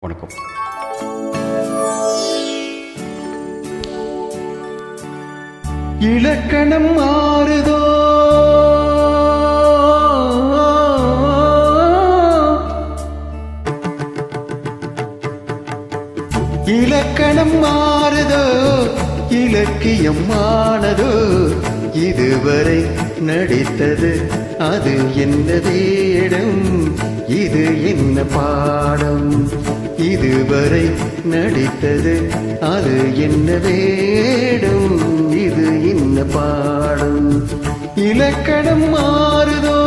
வணக்கம். இலக்கணம் மாறுதோ இலக்கணம் மாறுதோ இலக்கியம் ஆனதோ இதுவரை நடித்தது அது என்ன வேடம் இது என்ன பாடம் இதுவரை நடித்தது அது என்ன வேடம் இது என்ன பாடம் இலக்கணம் மாறுதோ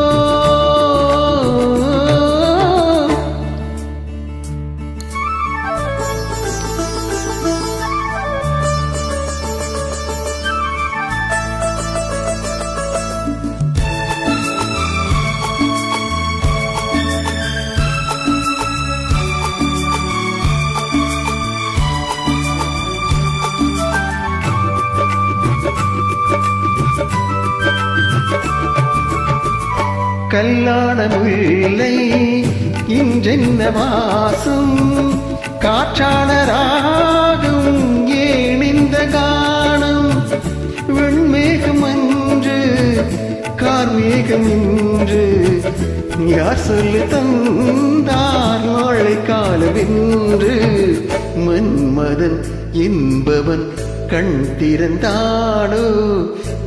கல்லான முல்லை இன்றென்ன வாசம் காற்றான ராகம் ஏன் இந்த கானம் வெண்மேகம் அன்று கார்மேகம் இன்று யார் சொல்லு தந்தார் நாளை காலவென்று மன்மதன் என்பவன் கண் திறந்தானோ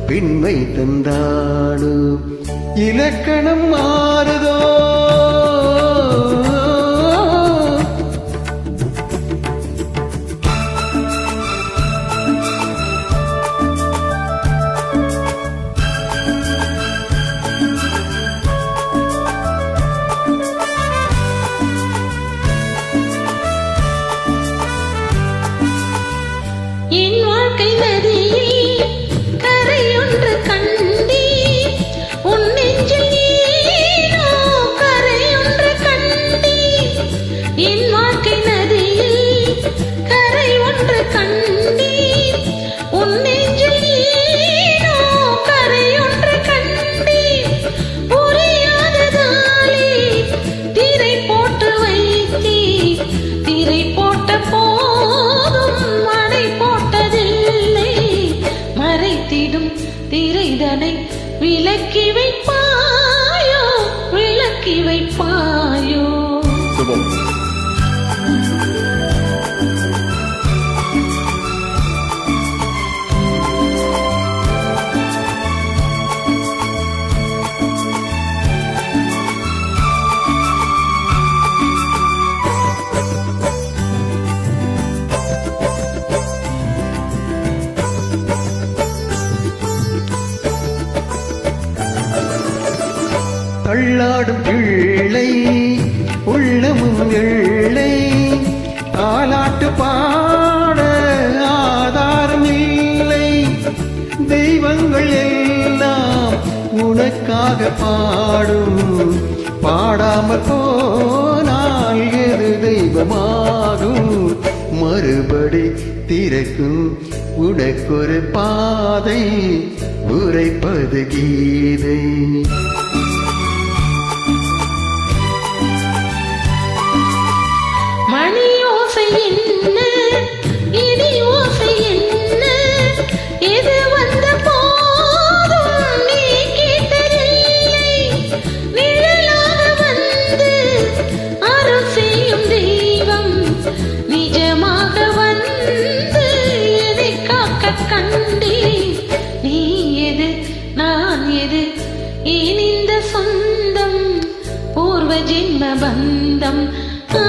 பெண்மை தந்தானோ இலக்கணம் மாறுதோ என் வாழ்க்கை நதியில் கரையொன்று கண்டே உன் நெஞ்சில் ஏனோ கரையொன்று கண்டே என் வாழ்க்கை நதியில் கரை ஒன்று கண்டே உன் நெஞ்சில் ஏனோ கரையொன்று கண்டே புரியாததாலே திரை போட்டு வைத்தே திரை போட்ட போதும் மடை போட்டதில்லை மறைத்திடும் திரைதனை விலக்கி வைப்பாயோ விலக்கி வைப்பாயோ சுபம். தள்ளாடும் பிள்ளை உள்ளமும் எள்ளை தாலாட்டு பாட ஆதாரம் இல்லை தெய்வங்கள் எல்லாம் உனக்காக பாடும் பாடாமல் போனால் எது தெய்வமாகும் மறுபடி திறக்கும் உனக்கொரு பாதை உரைப்பது கீதை மணி ஓசை என்ன இடி ஓசை என்ன எது வந்த போதும் நீ கேட்டதில்லை நிழலாக வந்து அருள் செய்யும் தெய்வம் நிஜமாக வந்து எதை காக்க கண்டே நீ எது நான் எது ஏன் இந்த சொந்தம் பூர்வ ஜென்ம பந்தம் ஆ